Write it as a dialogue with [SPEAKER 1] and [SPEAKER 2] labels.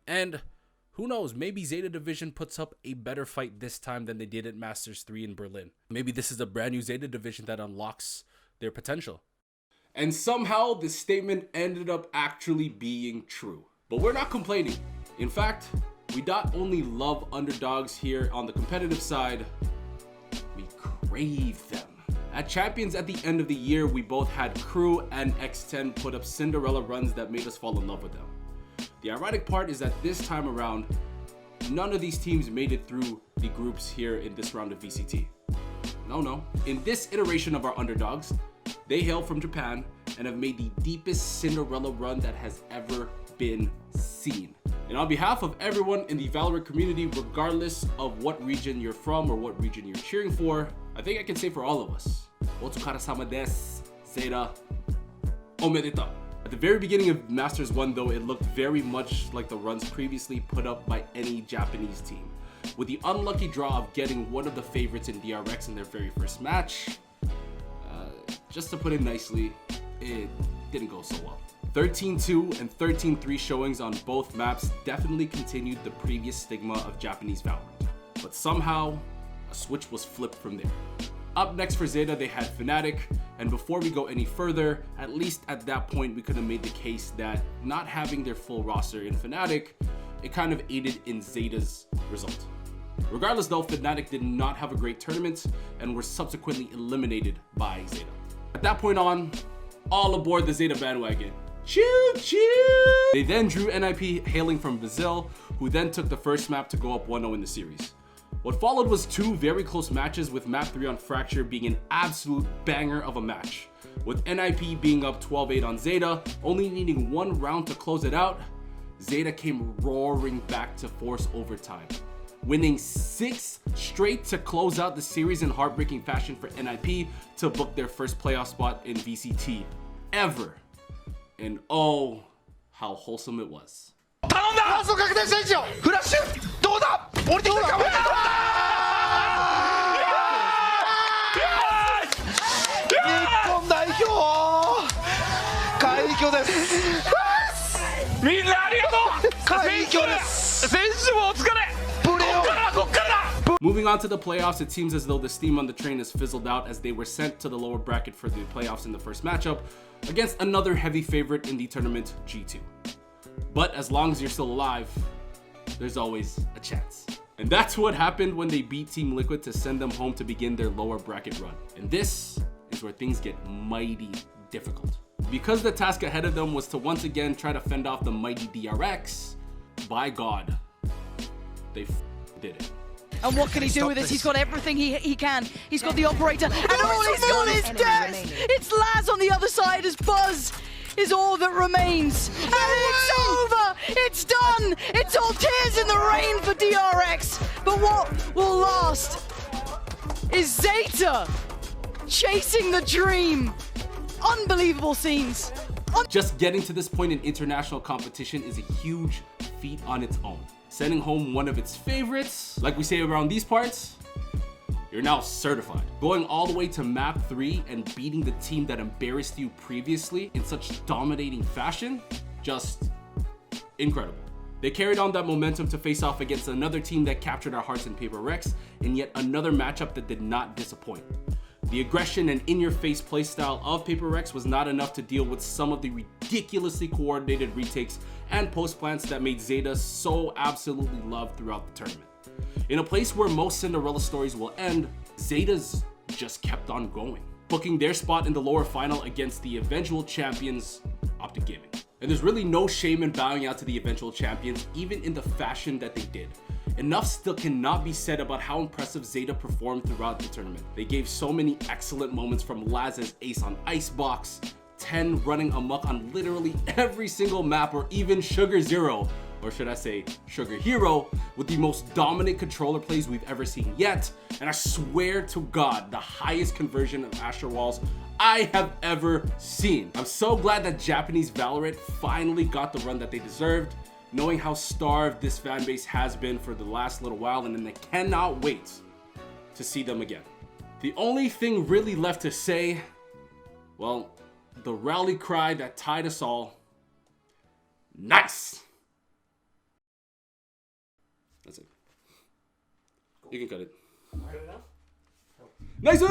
[SPEAKER 1] And who knows, maybe Zeta Division puts up a better fight this time than they did at Masters 3 in Berlin. Maybe this is a brand new Zeta Division that unlocks their potential. And somehow this statement ended up actually being true. But we're not complaining. In fact, we not only love underdogs here on the competitive side, we crave them. At Champions at the end of the year, we both had Crew and X10 put up Cinderella runs that made us fall in love with them. The ironic part is that this time around, none of these teams made it through the groups here in this round of VCT. No. In this iteration of our underdogs, they hail from Japan and have made the deepest Cinderella run that has ever been seen. And on behalf of everyone in the Valorant community, regardless of what region you're from or what region you're cheering for, I think I can say for all of us, Otsukara-sama desu, Zeta, omedeta. At the very beginning of Masters 1 though, it looked very much like the runs previously put up by any Japanese team. With the unlucky draw of getting one of the favorites in DRX in their very first match, just to put it nicely, it didn't go so well. 13-2 and 13-3 showings on both maps definitely continued the previous stigma of Japanese Valorant. But somehow, a switch was flipped from there. Up next for Zeta, they had Fnatic, and before we go any further, at least at that point we could have made the case that not having their full roster in Fnatic, it kind of aided in Zeta's result. Regardless though, Fnatic did not have a great tournament and were subsequently eliminated by Zeta. At that point on, all aboard the Zeta bandwagon. Choo choo! They then drew NIP hailing from Brazil, who then took the first map to go up 1-0 in the series. What followed was two very close matches, with map 3 on Fracture being an absolute banger of a match. With NIP being up 12-8 on Zeta, only needing one round to close it out, Zeta came roaring back to force overtime, winning 6 straight to close out the series in heartbreaking fashion for NIP to book their first playoff spot in VCT ever. And oh, how wholesome it was. Moving on to the playoffs, it seems as though the steam on the train has fizzled out as they were sent to the lower bracket for the playoffs in the first matchup against another heavy favorite in the tournament, G2. But as long as you're still alive, there's always a chance. And that's what happened when they beat Team Liquid to send them home to begin their lower bracket run. And this is where things get mighty difficult. Because the task ahead of them was to once again try to fend off the mighty DRX, by God, they did it.
[SPEAKER 2] And what can he do with this? He's got everything he can. He's got the operator, and all he's got is death! It's Laz on the other side as Buzz is all that remains. And it's over! It's done! It's all tears in the rain for DRX! But what will last is Zeta chasing the dream. Unbelievable scenes.
[SPEAKER 1] Just getting to this point in international competition is a huge feat on its own. Sending home one of its favorites, like we say around these parts, you're now certified. Going all the way to map 3 and beating the team that embarrassed you previously in such dominating fashion, just incredible. They carried on that momentum to face off against another team that captured our hearts in PaperRex in yet another matchup that did not disappoint. The aggression and in-your-face playstyle of PaperRex was not enough to deal with some of the ridiculously coordinated retakes and post-plants that made Zeta so absolutely loved throughout the tournament. In a place where most Cinderella stories will end, Zeta's just kept on going, booking their spot in the lower final against the eventual champions, Optic Gaming. And there's really no shame in bowing out to the eventual champions, even in the fashion that they did. Enough still cannot be said about how impressive Zeta performed throughout the tournament. They gave so many excellent moments, from Laz's ace on Icebox, 10 running amok on literally every single map, or even Sugar Zero, or should I say Sugar Hero, with the most dominant controller plays we've ever seen yet, and I swear to God, the highest conversion of Asher Walls I have ever seen. I'm so glad that Japanese Valorant finally got the run that they deserved, knowing how starved this fan base has been for the last little while, and then I cannot wait to see them again. The only thing really left to say, well, the rally cry that tied us all, nice! That's it. You can cut it.
[SPEAKER 3] Nice!